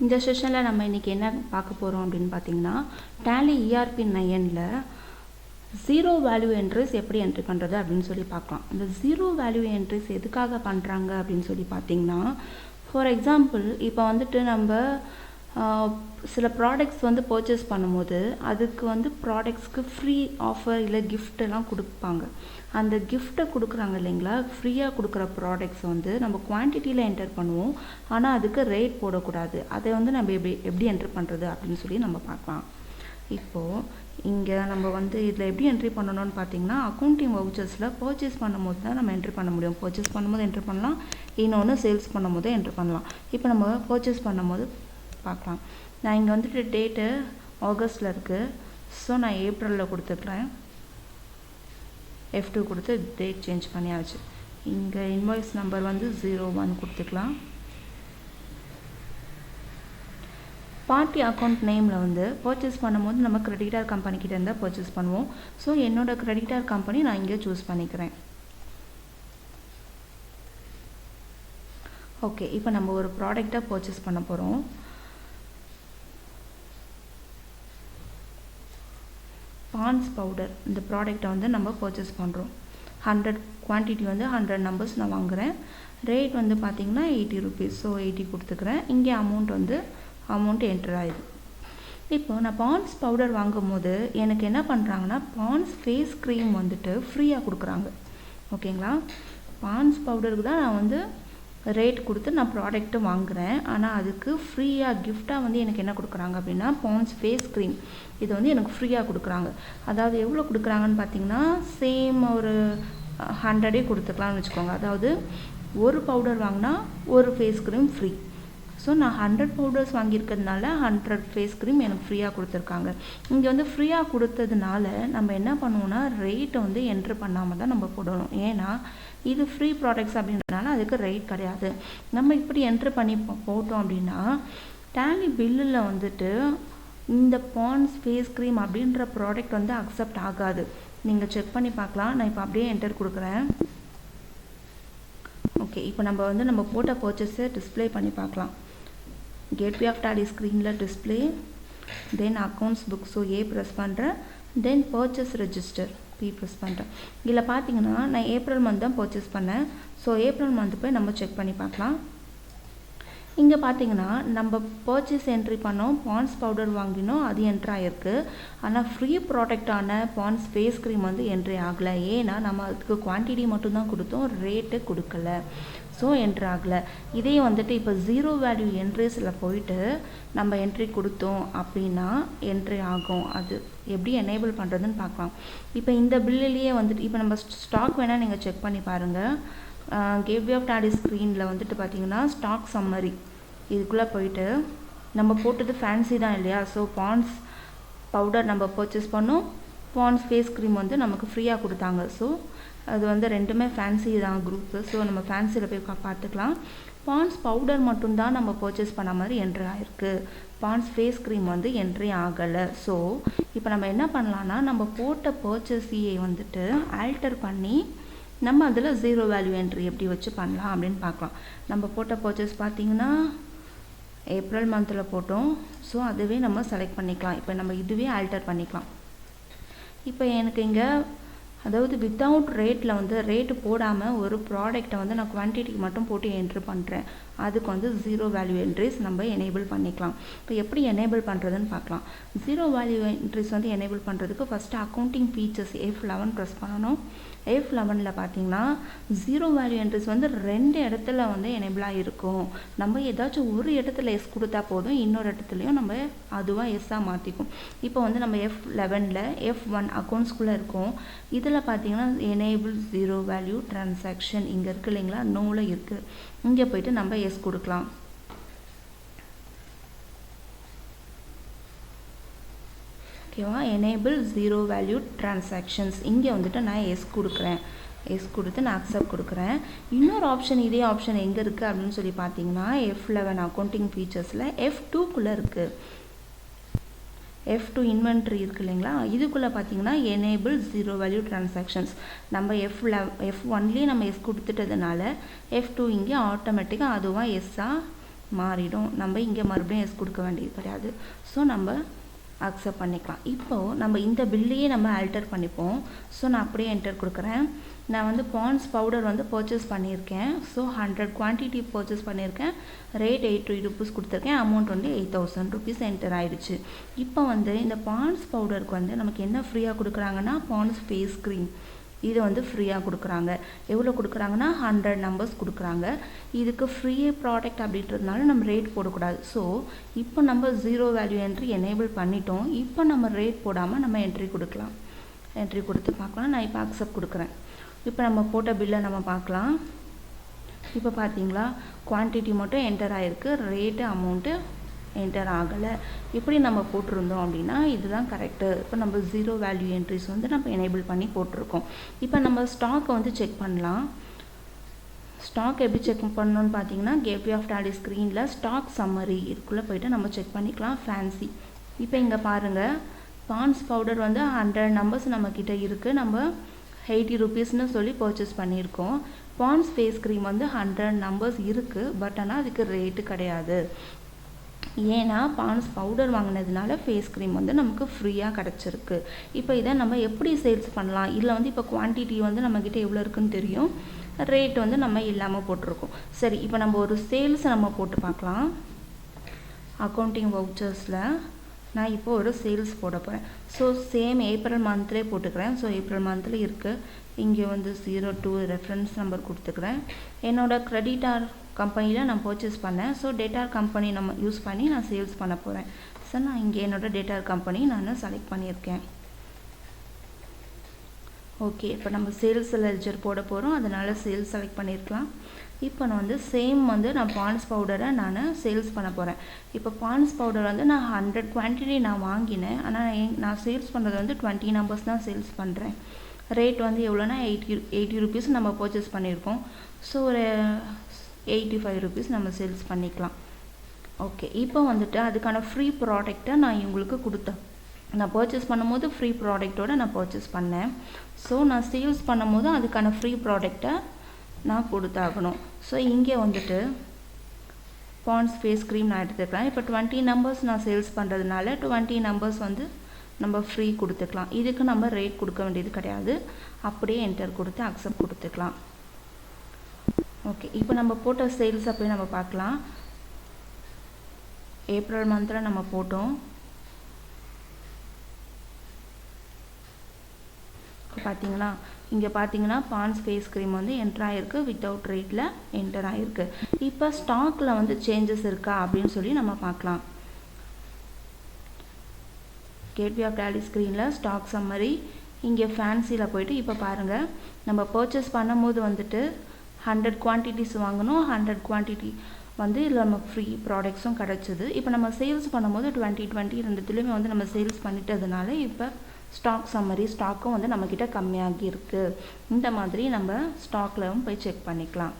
இந்த செஷனில் நம்ம இன்றைக்கி என்ன பார்க்க போகிறோம் அப்படின்னு பார்த்தீங்கன்னா, Tally ERP9ல ஜீரோ வேல்யூ என்ட்ரிஸ் எப்படி என்ட்ரி பண்ணுறது அப்படின்னு சொல்லி பார்க்கலாம். இந்த ஜீரோ வேல்யூ என்ட்ரிஸ் எதுக்காக பண்ணுறாங்க அப்படின்னு சொல்லி பார்த்தீங்கன்னா, ஃபார் எக்ஸாம்பிள் இப்போ வந்துட்டு நம்ம சில ப்ராடக்ட்ஸ் வந்து பர்ச்சேஸ் பண்ணும்போது அதுக்கு வந்து ப்ராடக்ட்ஸ்க்கு ஃப்ரீ ஆஃபர் இல்லை கிஃப்டெல்லாம் கொடுப்பாங்க. அந்த கிஃப்ட்டை கொடுக்குறாங்க இல்லைங்களா, ஃப்ரீயாக கொடுக்குற ப்ராடக்ட்ஸ் வந்து நம்ம குவான்டிட்டியில் என்டர் பண்ணுவோம். ஆனால் அதுக்கு ரேட் போடக்கூடாது. அதை வந்து நம்ம எப்படி என்ட்ரி பண்ணுறது அப்படின்னு சொல்லி நம்ம பார்க்கலாம். இப்போது இங்கே நம்ம வந்து இதில் எப்படி என்ட்ரி பண்ணணும்னு பார்த்தீங்கன்னா, அக்கௌண்டிங் வவுச்சர்ஸில் பர்ச்சேஸ் பண்ணும்போது தான் நம்ம என்ட்ரி பண்ண முடியும். பர்ச்சேஸ் பண்ணும்போது என்ட்ரி பண்ணலாம், இன்னொன்று சேல்ஸ் பண்ணும்போது என்ட்ரி பண்ணலாம். இப்போ நம்ம பர்ச்சேஸ் பண்ணும்போது பார்க்கலாம். நான் இங்கே வந்துட்டு டேட்டு ஆகஸ்ட்டில் இருக்குது, ஸோ நான் ஏப்ரலில் கொடுத்துக்கிறேன். F2 கொடுத்து டேட் சேஞ்ச் பண்ணியாச்சு. இங்கே இன்வாய்ஸ் நம்பர் வந்து 01 கொடுத்துக்கலாம். பார்ட்டி அக்கௌண்ட் நேமில் வந்து பர்ச்சேஸ் பண்ணும்போது நம்ம கிரெடிட்டார் கம்பெனிக்கிட்ட இருந்தால் பர்ச்சேஸ் பண்ணுவோம். ஸோ என்னோட கிரெடிட்டார் கம்பெனி நான் இங்கே சூஸ் பண்ணிக்கிறேன். ஓகே, இப்போ நம்ம ஒரு ப்ராடக்டை பர்ச்சேஸ் பண்ண போகிறோம். பான்ஸ் பவுடர் இந்த ப்ராடக்டை வந்து நம்ம பர்ச்சேஸ் பண்ணுறோம். 100 குவான்டிட்டி வந்து 100 நம்பர்ஸ் நான் வாங்குகிறேன். ரேட் வந்து பார்த்திங்கன்னா 80 rupees. ஸோ 80 கொடுத்துக்கிறேன். இங்கே அமௌண்ட் என்டர் ஆகிடுது. இப்போ நான் பான்ஸ் பவுடர் வாங்கும் போது எனக்கு என்ன பண்ணுறாங்கன்னா, பான்ஸ் ஃபேஸ் க்ரீம் வந்துட்டு ஃப்ரீயாக கொடுக்குறாங்க. ஓகேங்களா, பான்ஸ் பவுடருக்கு தான் நான் வந்து ரேட் கொடுத்து நான் ப்ராடக்ட்டு வாங்குகிறேன். ஆனால் அதுக்கு ஃப்ரீயாக கிஃப்டாக வந்து எனக்கு என்ன கொடுக்குறாங்க அப்படின்னா, பான்ஸ் ஃபேஸ் க்ரீம் இது வந்து எனக்கு ஃப்ரீயாக கொடுக்குறாங்க. அதாவது எவ்வளோ கொடுக்குறாங்கன்னு பார்த்தீங்கன்னா, சேம் ஒரு 100 கொடுத்துக்கலாம்னு வச்சுக்கோங்க. அதாவது ஒரு பவுடர் வாங்கினா ஒரு ஃபேஸ் க்ரீம் ஃப்ரீ. ஸோ நான் 100 பவுடர்ஸ் வாங்கியிருக்கிறதுனால 100 ஃபேஸ் க்ரீம் எனக்கு ஃப்ரீயாக கொடுத்துருக்காங்க. இங்கே வந்து ஃப்ரீயாக கொடுத்ததுனால நம்ம என்ன பண்ணுவோம்னா, ரேட்டை வந்து என்ட்ரு பண்ணாமல் தான் நம்ம போடணும். ஏன்னா இது ஃப்ரீ ப்ராடக்ட்ஸ் அப்படின்றதுனால அதுக்கு ரேட் கிடையாது. நம்ம இப்படி என்ட்ரு பண்ணி போட்டோம் அப்படின்னா, டேலி பில்லில் வந்துட்டு இந்த பான்ஸ் ஃபேஸ் க்ரீம் அப்படின்ற ப்ராடக்ட் வந்து அக்செப்ட் ஆகாது. நீங்கள் செக் பண்ணி பார்க்கலாம். நான் இப்போ அப்படியே என்டர் கொடுக்குறேன். ஓகே, இப்போ நம்ம போட்ட பர்ச்சேஸை டிஸ்பிளே பண்ணி பார்க்கலாம். கேட்வே ஆஃப் டாலி ஸ்க்ரீனில் டிஸ்பிளே, தென் அக்கௌண்ட்ஸ் புக், ஸோ ஏ ப்ரெஸ் பண்ணுறேன். தென் பர்ச்சேஸ் ரெஜிஸ்டர் பி ப்ரெஸ் பண்ணுறேன். இதில் பார்த்தீங்கன்னா நான் ஏப்ரல் மந்த் தான் பர்ச்சேஸ் பண்ணேன். ஸோ ஏப்ரல் மந்த் போய் நம்ம செக் பண்ணி பார்க்கலாம். இங்கே பார்த்தீங்கன்னா நம்ம பர்ச்சேஸ் என்ட்ரி பண்ணோம், பான்ஸ் பவுடர் வாங்கினோம், அது என்ட்ரி ஆகிருக்கு. ஆனால் ஃப்ரீ ப்ராடக்டான பான்ஸ் ஃபேஸ் க்ரீம் வந்து என்ட்ரி ஆகலை. ஏன்னா நம்ம அதுக்கு குவான்டிட்டி மட்டும்தான் கொடுத்தோம், ரேட்டு கொடுக்கல. ஸோ என்ட்ரி ஆகலை. இதே வந்துட்டு இப்போ ஜீரோ வேல்யூ என்ட்ரிஸில் போயிட்டு நம்ம என்ட்ரி கொடுத்தோம் அப்படின்னா என்ட்ரி ஆகும். அது எப்படி எனேபிள் பண்ணுறதுன்னு பார்க்கலாம். இப்போ இந்த பில்லுலேயே வந்துட்டு இப்போ நம்ம ஸ்டாக் வேணால் நீங்கள் செக் பண்ணி பாருங்கள். கேட்வே ஆஃப் டாலி ஸ்க்ரீனில் வந்துட்டு பார்த்தீங்கன்னா ஸ்டாக் சம்மரி இதுக்குள்ளே போயிட்டு நம்ம போட்டது ஃபேன்சி தான் இல்லையா. ஸோ பான்ஸ் பவுடர் நம்ம பர்ச்சேஸ் பண்ணோம், பான்ஸ் ஃபேஸ் க்ரீம் வந்து நமக்கு ஃப்ரீயாக கொடுத்தாங்க. ஸோ அது வந்து ரெண்டுமே ஃபேன்சி தான் குரூப்பு. ஸோ நம்ம ஃபேன்சியில் போய் பார்த்துக்கலாம். பான்ஸ் பவுடர் மட்டும்தான் நம்ம பர்ச்சேஸ் பண்ண மாதிரி என்ட்ரி ஆகிருக்கு. பான்ஸ் ஃபேஸ் க்ரீம் வந்து என்ட்ரி ஆகலை. ஸோ இப்போ நம்ம என்ன பண்ணலான்னா, நம்ம போட்ட பர்ச்சேஸையை வந்துட்டு ஆல்டர் பண்ணி நம்ம அதில் ஜீரோ வேல்யூ என்ட்ரி எப்படி வச்சு பண்ணலாம் அப்படின்னு பார்க்கலாம். நம்ம போட்ட பர்ச்சேஸ் பார்த்திங்கன்னா ஏப்ரல் மந்தில் போட்டோம். ஸோ அதுவே நம்ம செலக்ட் பண்ணிக்கலாம். இப்போ நம்ம இதுவே ஆல்டர் பண்ணிக்கலாம். இப்போ எனக்கு இங்கே அதாவது வித்தவுட் ரேட்டில் வந்து ரேட்டு போடாமல் ஒரு ப்ராடக்டை வந்து நான் குவான்டிட்டிக்கு மட்டும் போட்டு என்ட்ரி பண்ணுறேன். அதுக்கு வந்து ஜீரோ வேல்யூ என்ட்ரிஸ் நம்ம எனேபிள் பண்ணிக்கலாம். இப்போ எப்படி எனேபிள் பண்ணுறதுன்னு பார்க்கலாம். ஜீரோ வேல்யூ என்ட்ரிஸ் வந்து எனேபிள் பண்ணுறதுக்கு first accounting features F11 press பண்ணணும். F11ல் பார்த்தீங்கன்னா ஜீரோ வேல்யூ என்ட்ரிஸ் வந்து 2 இடத்துல வந்து எனேபிளாக இருக்கும். நம்ம ஏதாச்சும் ஒரு இடத்துல எஸ் கொடுத்தா போதும், இன்னொரு இடத்துலையும் நம்ம அதுவாக எஸ்ஸாக மாற்றிக்கும். இப்போ வந்து நம்ம F11ல் F1 அக்கௌண்ட்ஸ்குள்ளே இருக்கும். இதில் பார்த்தீங்கன்னா எனேபிள் ஜீரோ வேல்யூ டிரான்சாக்ஷன் இங்கே இருக்குது இல்லைங்களா, நோவில் இருக்குது. இங்கே போய்ட்டு நம்ம எஸ் கொடுக்கலாம். ஓகேவா, எனேபிள் ஜீரோ வேல்யூ டிரான்சாக்ஷன்ஸ் இங்கே வந்துட்டு நான் எஸ் கொடுக்குறேன். எஸ் கொடுத்து நான் அக்செப்ட் கொடுக்குறேன். இன்னொரு ஆப்ஷன், இதே ஆப்ஷன் எங்கே இருக்குது அப்படின்னு சொல்லி பார்த்தீங்கன்னா F11 அக்கௌண்டிங் ஃபீச்சர்ஸில் F2குள்ளே இருக்குது. F2 இன்வென்ட்ரி இருக்குது இல்லைங்களா, இதுக்குள்ளே பார்த்தீங்கன்னா எனேபிள் ஜீரோ வேல்யூ டிரான்சாக்ஷன்ஸ். நம்ம F1லேயே நம்ம எஸ் கொடுத்துட்டதுனால F2 இங்கே ஆட்டோமேட்டிக்காக அதுவாக எஸ்ஸாக மாறிடும். நம்ம இங்கே மறுபடியும் எஸ் கொடுக்க வேண்டியது கிடையாது. ஸோ நம்ம அக்செப்ட் பண்ணிக்கலாம். இப்போது நம்ம இந்த பில்லையே நம்ம ஆல்டர் பண்ணிப்போம். ஸோ நான் அப்படியே என்டர் கொடுக்குறேன். நான் வந்து பாண்ட்ஸ் பவுடர் வந்து பர்ச்சேஸ் பண்ணியிருக்கேன். ஸோ 100 குவான்டிட்டி பர்ச்சேஸ் பண்ணியிருக்கேன். ரேட் 80 rupees கொடுத்துருக்கேன். அமௌண்ட் வந்து 8000 rupees என்டர் ஆகிடுச்சு. இப்போ வந்து இந்த பாண்ட்ஸ் பவுடருக்கு வந்து நமக்கு என்ன ஃப்ரீயாக கொடுக்குறாங்கன்னா பாண்ட்ஸ் ஃபேஸ் க்ரீம் இது வந்து ஃப்ரீயாக கொடுக்குறாங்க. எவ்வளோ கொடுக்குறாங்கன்னா 100 numbers கொடுக்குறாங்க. இதுக்கு ஃப்ரீ ப்ராடக்ட் அப்படின்றதுனால நம்ம ரேட் போடக்கூடாது. ஸோ இப்போ நம்ம 0 வேல்யூ என்ட்ரி எனேபிள் பண்ணிட்டோம். இப்போ நம்ம ரேட் போடாமல் நம்ம என்ட்ரி கொடுக்கலாம். என்ட்ரி கொடுத்து பார்க்கலாம். நான் இப்போ அக்செப்ட் கொடுக்குறேன். இப்போ நம்ம போட்ட பில்லை நம்ம பார்க்கலாம். இப்போ பார்த்தீங்களா குவான்டிட்டி மட்டும் என்டர் ஆகிருக்கு, ரேட்டு அமௌண்ட்டு என்டர் ஆகலை. இப்படி நம்ம போட்டிருந்தோம் அப்படின்னா இதுதான் கரெக்டு. இப்போ நம்ம 0 வேல்யூ என்ட்ரிஸ் வந்து நம்ம எனேபிள் பண்ணி போட்டிருக்கோம். இப்போ நம்ம ஸ்டாக்கை வந்து செக் பண்ணலாம். ஸ்டாக் எப்படி செக் பண்ணணும்னு பார்த்தீங்கன்னா கேட்வே ஆஃப் டாலி ஸ்க்ரீனில் ஸ்டாக் சம்மரி இதுக்குள்ளே போய்ட்டு நம்ம செக் பண்ணிக்கலாம். ஃபேன்சி இப்போ இங்கே பாருங்கள் பாண்ட்ஸ் பவுடர் வந்து 100 numbers நம்மக்கிட்ட இருக்குது. நம்ம 80 rupeesனு சொல்லி பர்ச்சேஸ் பண்ணியிருக்கோம். பாண்ட்ஸ் ஃபேஸ் க்ரீம் வந்து 100 numbers இருக்குது. பட் ஆனால் அதுக்கு ரேட்டு கிடையாது. ஏன்னா பாண்ட்ஸ் பவுடர் வாங்கினதுனால ஃபேஸ் க்ரீம் வந்து நமக்கு ஃப்ரீயாக கிடச்சிருக்கு. இப்போ இதை நம்ம எப்படி சேல்ஸ் பண்ணலாம்? இதில் வந்து இப்போ குவான்டிட்டி வந்து நம்மக்கிட்ட எவ்வளோ இருக்குன்னு தெரியும். ரேட் வந்து நம்ம இல்லாமல் போட்டிருக்கோம். சரி இப்போ நம்ம ஒரு சேல்ஸ் நம்ம போட்டு பார்க்கலாம். அக்கௌண்டிங் வவுச்சர்ஸில் நான் இப்போ ஒரு சேல்ஸ் போட போகிறேன். ஸோ சேம் ஏப்ரல் மந்த்லேயே போட்டுக்கிறேன். ஸோ ஏப்ரல் மந்தில் இருக்குது. இங்கே வந்து 02 ரெஃபரன்ஸ் நம்பர் கொடுத்துக்கிறேன். என்னோடய கிரெடிட்டார் கம்பெனியில் நான் பர்ச்சேஸ் பண்ணேன். ஸோ டேட்டார் கம்பெனி நம்ம யூஸ் பண்ணி நான் சேல்ஸ் பண்ண போகிறேன். ஸோ நான் இங்கே என்னோடய டேட்டார் கம்பெனி நான் செலக்ட் பண்ணியிருக்கேன். ஓகே இப்போ நம்ம சேல்ஸ் லெட்ஜர் போட போகிறோம். அதனால் சேல்ஸ் செலக்ட் பண்ணியிருக்கலாம். இப்போ நான் வந்து சேம் வந்து நான் பாண்ட்ஸ் பவுடரை நான் சேல்ஸ் பண்ண போகிறேன். இப்போ பாண்ட்ஸ் பவுடர் வந்து நான் 100 குவான்டிட்டி நான் வாங்கினேன். ஆனால் நான் சேல்ஸ் பண்ணுறது வந்து 20 numbers தான் சேல்ஸ் பண்ணுறேன். ரேட் வந்து எவ்வளோனா 80 rupees நம்ம பர்ச்சேஸ் பண்ணியிருக்கோம். ஸோ ஒரு 85 rupees நம்ம சேல்ஸ் பண்ணிக்கலாம். ஓகே இப்போ வந்துட்டு அதுக்கான ஃப்ரீ ப்ராடக்டை நான் இவங்களுக்கு கொடுத்தேன். நான் பர்ச்சேஸ் பண்ணும்போது ஃப்ரீ ப்ராடக்டோடு நான் பர்ச்சேஸ் பண்ணேன். ஸோ நான் சேல்ஸ் பண்ணும்போது அதுக்கான ஃப்ரீ ப்ராடக்டை நான் கொடுத்தாகணும். ஸோ இங்கே வந்துட்டு பாண்ட்ஸ் ஃபேஸ் க்ரீம் நான் எடுத்துக்கலாம். இப்போ 20 numbers நான் சேல்ஸ் பண்ணுறதுனால 20 numbers வந்து நம்ம ஃப்ரீ கொடுத்துக்கலாம். இதுக்கு நம்ம ரேட் கொடுக்க வேண்டியது கிடையாது. அப்படியே என்டர் கொடுத்து அக்செப்ட் கொடுத்துக்கலாம். ஓகே இப்போ நம்ம போட்ட சேல்ஸை போய் நம்ம பார்க்கலாம். ஏப்ரல் மந்தில் நம்ம போட்டோம். பார்த்தீங்களா இங்கே பார்த்தீங்கன்னா பாண்ட்ஸ் ஃபேஸ் க்ரீம் வந்து என்டர் ஆகிருக்கு. வித்தவுட் ரேட்டில் என்டர் ஆகிருக்கு. இப்போ ஸ்டாக்கில் வந்து சேஞ்சஸ் இருக்கா அப்படின்னு சொல்லி நம்ம பார்க்கலாம். கேட்வே ஆஃப் டாலி ஸ்க்ரீனில் ஸ்டாக் சம்மரி இங்கே ஃபேன்சியில் போய்ட்டு இப்போ பாருங்கள் நம்ம பர்ச்சேஸ் பண்ணும்போது வந்துட்டு 100 குவான்டிட்டிஸ் வாங்கணும். 100 குவான்டிட்டி வந்து இதில் நமக்கு ஃப்ரீ ப்ராடக்ட்ஸும் கிடச்சிது. இப்போ நம்ம சேல்ஸ் பண்ணும்போது 20 ரெண்டுத்துலேயுமே வந்து நம்ம சேல்ஸ் பண்ணிட்டதுனால இப்போ ஸ்டாக் சம்மரி ஸ்டாக்கும் வந்து நம்மக்கிட்ட கம்மியாகி இருக்குது. இந்த மாதிரி நம்ம ஸ்டாக்லவும் போய் செக் பண்ணிக்கலாம்.